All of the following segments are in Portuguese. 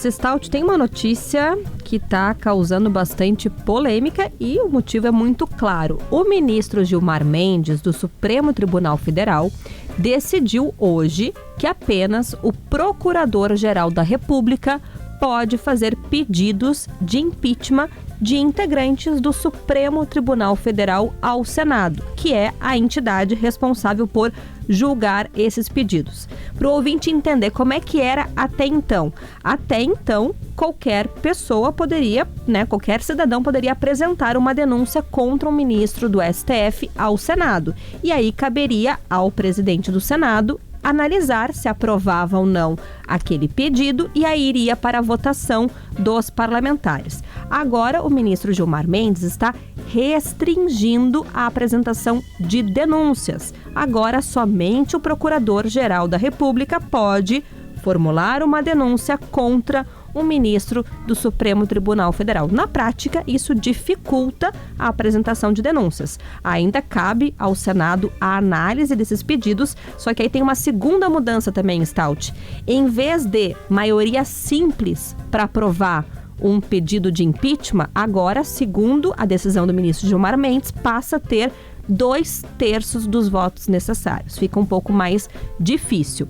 Stout, tem uma notícia que está causando bastante polêmica e o motivo é muito claro. O ministro Gilmar Mendes, do Supremo Tribunal Federal, decidiu hoje que apenas o Procurador-Geral da República pode fazer pedidos de impeachment de integrantes do Supremo Tribunal Federal ao Senado, que é a entidade responsável por julgar esses pedidos. Para o ouvinte entender como é que era até então. Até então, qualquer pessoa poderia, qualquer cidadão poderia apresentar uma denúncia contra um ministro do STF ao Senado. E aí caberia ao presidente do Senado analisar se aprovava ou não aquele pedido e aí iria para a votação dos parlamentares. Agora, o ministro Gilmar Mendes está restringindo a apresentação de denúncias. Agora, somente o Procurador-Geral da República pode formular uma denúncia contra um ministro do Supremo Tribunal Federal. Na prática, isso dificulta a apresentação de denúncias. Ainda cabe ao Senado a análise desses pedidos, só que aí tem uma segunda mudança também, Stout. Em vez de maioria simples para aprovar um pedido de impeachment, agora, segundo a decisão do ministro Gilmar Mendes, passa a ter 2/3 dos votos necessários. Fica um pouco mais difícil.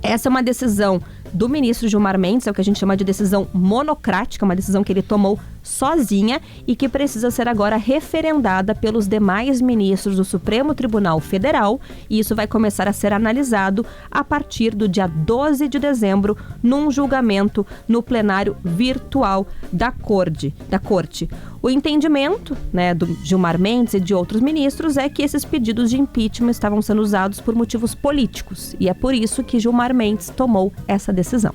Essa é uma decisão do ministro Gilmar Mendes, é o que a gente chama de decisão monocrática, uma decisão que ele tomou sozinha e que precisa ser agora referendada pelos demais ministros do Supremo Tribunal Federal, e isso vai começar a ser analisado a partir do dia 12 de dezembro, num julgamento no plenário virtual da Corte. O entendimento, do Gilmar Mendes e de outros ministros é que esses pedidos de impeachment estavam sendo usados por motivos políticos, e é por isso que Gilmar Mendes tomou essa decisão.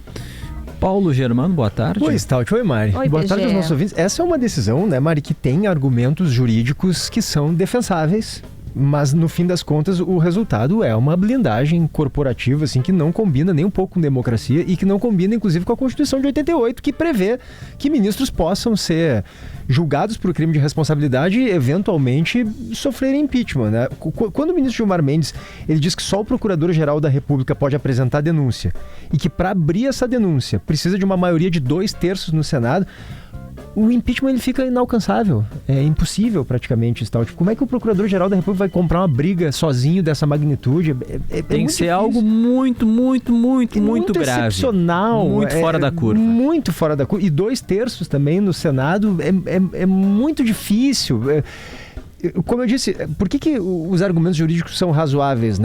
Paulo Germano, boa tarde. Oi, Stout. Oi, Mari. Oi, boa PG. tarde aos nossos ouvintes. Essa é uma decisão, Mari, que tem argumentos jurídicos que são defensáveis, mas no fim das contas o resultado é uma blindagem corporativa assim, que não combina nem um pouco com democracia e que não combina inclusive com a Constituição de 88, que prevê que ministros possam ser julgados por crime de responsabilidade e eventualmente sofrerem impeachment. Quando o ministro Gilmar Mendes ele diz que só o Procurador-Geral da República pode apresentar denúncia e que para abrir essa denúncia precisa de uma maioria de 2/3 no Senado, o impeachment ele fica inalcançável, é impossível praticamente. Como é que o Procurador-Geral da República vai comprar uma briga sozinho dessa magnitude? Tem que ser algo muito grave. Excepcional. Muito fora da curva. Muito fora da curva. E 2/3 também no Senado é muito difícil. Como eu disse, por que os argumentos jurídicos são razoáveis,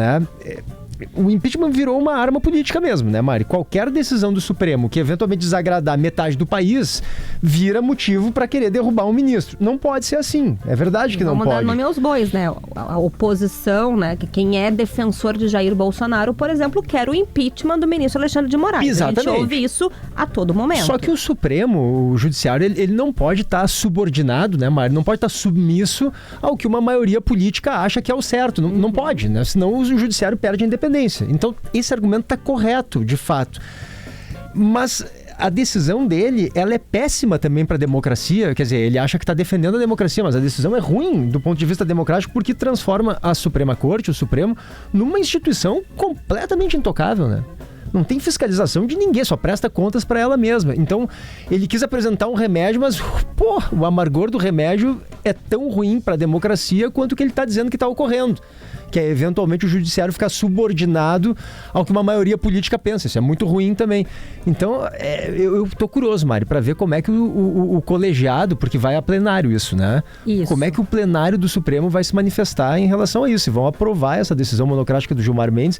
O impeachment virou uma arma política mesmo, Mari? Qualquer decisão do Supremo que eventualmente desagradar metade do país vira motivo para querer derrubar um ministro. Não pode ser assim. É verdade que não pode. Vamos dar nome aos bois, A oposição, que quem é defensor de Jair Bolsonaro, por exemplo, quer o impeachment do ministro Alexandre de Moraes. Exatamente. A gente ouve isso a todo momento. Só que o Supremo, o Judiciário, ele não pode estar subordinado, Mari? Não pode estar submisso ao que uma maioria política acha que é o certo. Não pode, Senão o Judiciário perde a independência. Então, esse argumento está correto, de fato. Mas a decisão dele, ela é péssima também para a democracia. Quer dizer, ele acha que está defendendo a democracia, mas a decisão é ruim do ponto de vista democrático porque transforma a Suprema Corte, o Supremo, numa instituição completamente intocável, Não tem fiscalização de ninguém, só presta contas para ela mesma. Então, ele quis apresentar um remédio, mas, o amargor do remédio é tão ruim para a democracia quanto o que ele está dizendo que está ocorrendo. Que é, eventualmente, o judiciário ficar subordinado ao que uma maioria política pensa. Isso é muito ruim também. Então, eu estou curioso, Mari, para ver como é que o colegiado, porque vai a plenário isso, Isso. Como é que o plenário do Supremo vai se manifestar em relação a isso? Se vão aprovar essa decisão monocrática do Gilmar Mendes,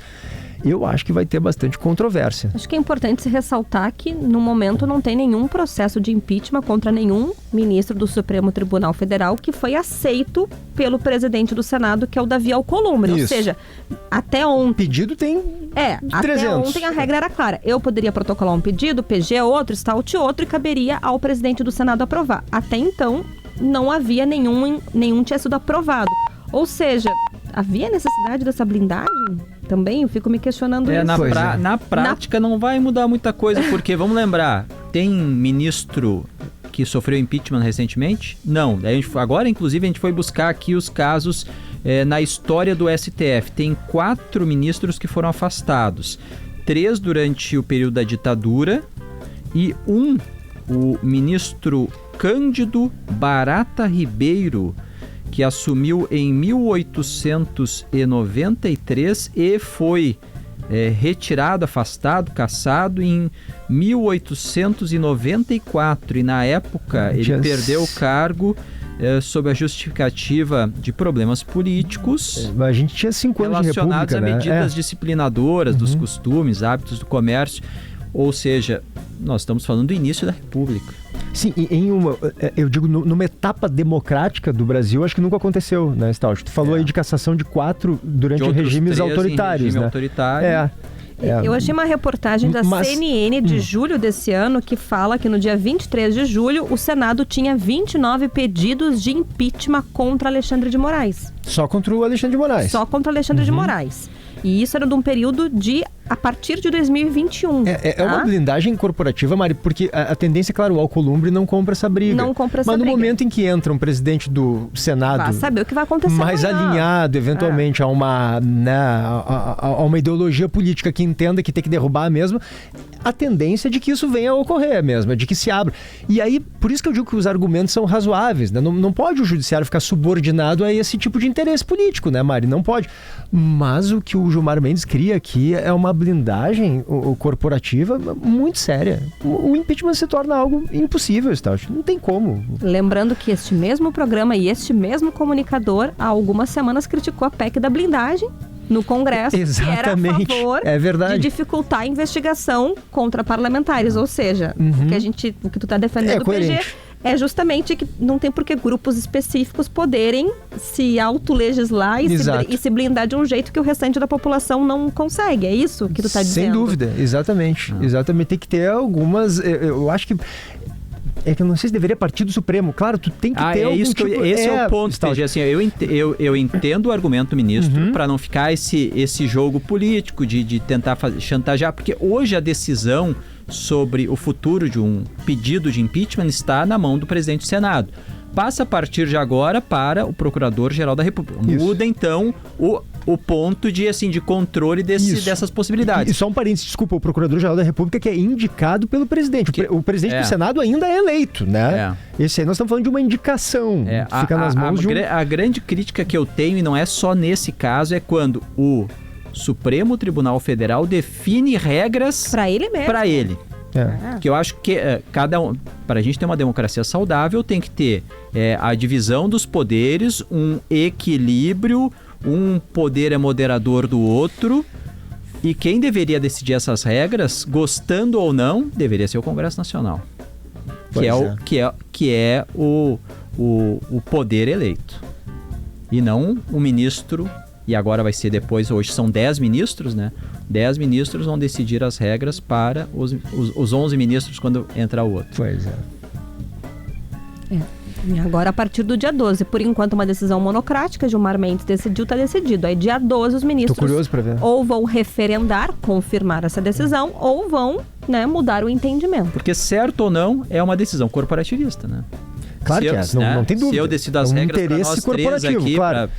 eu acho que vai ter bastante controvérsia. Acho que é importante se ressaltar que, no momento, não tem nenhum processo de impeachment contra nenhum ministro do Supremo Tribunal Federal que foi aceito pelo presidente do Senado, que é o Davi Alcolumbre. Isso. Ou seja, até ontem... Pedido tem 300. Até ontem a regra era clara. Eu poderia protocolar um pedido, PG outro, Stout outro, e caberia ao presidente do Senado aprovar. Até então, não havia nenhum tinha sido aprovado. Ou seja, havia necessidade dessa blindagem? Também eu fico me questionando isso. Na prática não vai mudar muita coisa, porque, vamos lembrar, tem ministro que sofreu impeachment recentemente? Não. Agora, inclusive, a gente foi buscar aqui os casos na história do STF. Tem 4 ministros que foram afastados. 3 durante o período da ditadura e o ministro Cândido Barata Ribeiro, que assumiu em 1893 e foi retirado, afastado, cassado em 1894. E na época ele perdeu o cargo sob a justificativa de problemas políticos. A gente tinha 5 anos de república, relacionados a medidas disciplinadoras dos costumes, hábitos do comércio. Ou seja, nós estamos falando do início da República. Sim, eu digo, numa etapa democrática do Brasil, acho que nunca aconteceu, né, Stout? Tu falou aí de cassação de 4 durante regimes autoritários, regime né? autoritário. Eu achei uma reportagem da CNN de julho desse ano que fala que no dia 23 de julho o Senado tinha 29 pedidos de impeachment contra Alexandre de Moraes. Só contra o Alexandre de Moraes? Só contra o Alexandre de Moraes. E isso era de um período a partir de 2021. É uma blindagem corporativa, Mari, porque a tendência, claro, o Alcolumbre não compra essa briga. Não compra essa briga. Mas no momento em que entra um presidente do Senado... Vai saber o que vai acontecer mais amanhã. alinhado, eventualmente, a uma ideologia política que entenda que tem que derrubar mesmo, a tendência é de que isso venha a ocorrer mesmo, é de que se abra. E aí, por isso que eu digo que os argumentos são razoáveis, né? Não pode o judiciário ficar subordinado a esse tipo de interesse político, né, Mari? Não pode. Mas o que o Gilmar Mendes cria aqui é uma blindagem corporativa muito séria. O impeachment se torna algo impossível, Stout. Não tem como. Lembrando que este mesmo programa e este mesmo comunicador, há algumas semanas criticou a PEC da blindagem no Congresso, exatamente, que era a favor de dificultar a investigação contra parlamentares. Ou seja, o que tu está defendendo do PG é justamente que não tem por que grupos específicos poderem se autolegislar e se blindar de um jeito que o restante da população não consegue. É isso que tu está dizendo? Sem dúvida, exatamente. Exatamente. Tem que ter algumas... Eu acho que... É que eu não sei se deveria partir do Supremo. Claro, tu tem que ter algum tipo... Esse é o ponto, Stage. Assim, eu entendo o argumento do ministro para não ficar esse jogo político de tentar chantagear, porque hoje a decisão sobre o futuro de um pedido de impeachment está na mão do presidente do Senado. Passa a partir de agora para o Procurador-Geral da República. Muda, então, o ponto de controle dessas possibilidades. E só um parênteses, desculpa, o Procurador-Geral da República que é indicado pelo presidente. O presidente do Senado ainda é eleito, né? Esse aí nós estamos falando de uma indicação. Fica nas mãos A grande crítica que eu tenho, e não é só nesse caso, é quando o Supremo Tribunal Federal define regras para ele mesmo. Para ele. Que eu acho que para a gente ter uma democracia saudável, tem que ter a divisão dos poderes, um equilíbrio, um poder é moderador do outro, e quem deveria decidir essas regras, gostando ou não, deveria ser o Congresso Nacional, que é o poder eleito, e não o ministro. E agora vai ser depois, hoje são 10 ministros, né? 10 ministros vão decidir as regras para os 11 ministros quando entrar o outro. Pois é. E agora, a partir do dia 12, por enquanto, uma decisão monocrática, Gilmar Mendes decidiu, está decidido. Aí, dia 12, os ministros Tô curioso pra ver. Ou vão referendar, confirmar essa decisão, ou vão, mudar o entendimento. Porque, certo ou não, é uma decisão corporativista, né? Claro que não tem dúvida. Se eu decido as regras para nós três aqui, claro.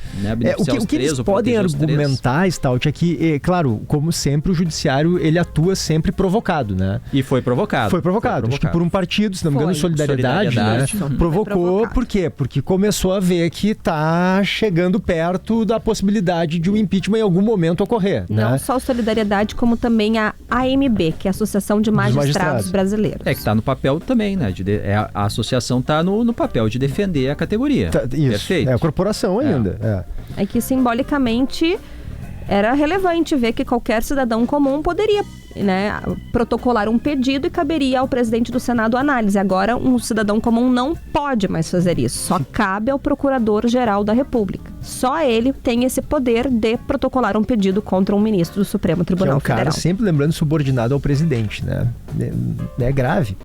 O que eles podem argumentar, Stout, é que, claro, como sempre, o judiciário, ele atua sempre provocado, né? E foi provocado. Foi provocado. Acho que por um partido, se não me engano, Solidariedade, né? Provocou, por quê? Porque começou a ver que tá chegando perto da possibilidade de um impeachment em algum momento ocorrer, Não né? só a Solidariedade, como também a AMB, que é a Associação de Magistrados Brasileiros. Que tá no papel também, né? A associação tá no papel de defender a categoria. Isso. Perfeito. É a corporação ainda. É que simbolicamente era relevante ver que qualquer cidadão comum poderia, protocolar um pedido e caberia ao presidente do Senado a análise. Agora, um cidadão comum não pode mais fazer isso. Só cabe ao Procurador-Geral da República. Só ele tem esse poder de protocolar um pedido contra um ministro do Supremo Tribunal Federal. Que é um cara, sempre lembrando, subordinado ao presidente, né? É grave.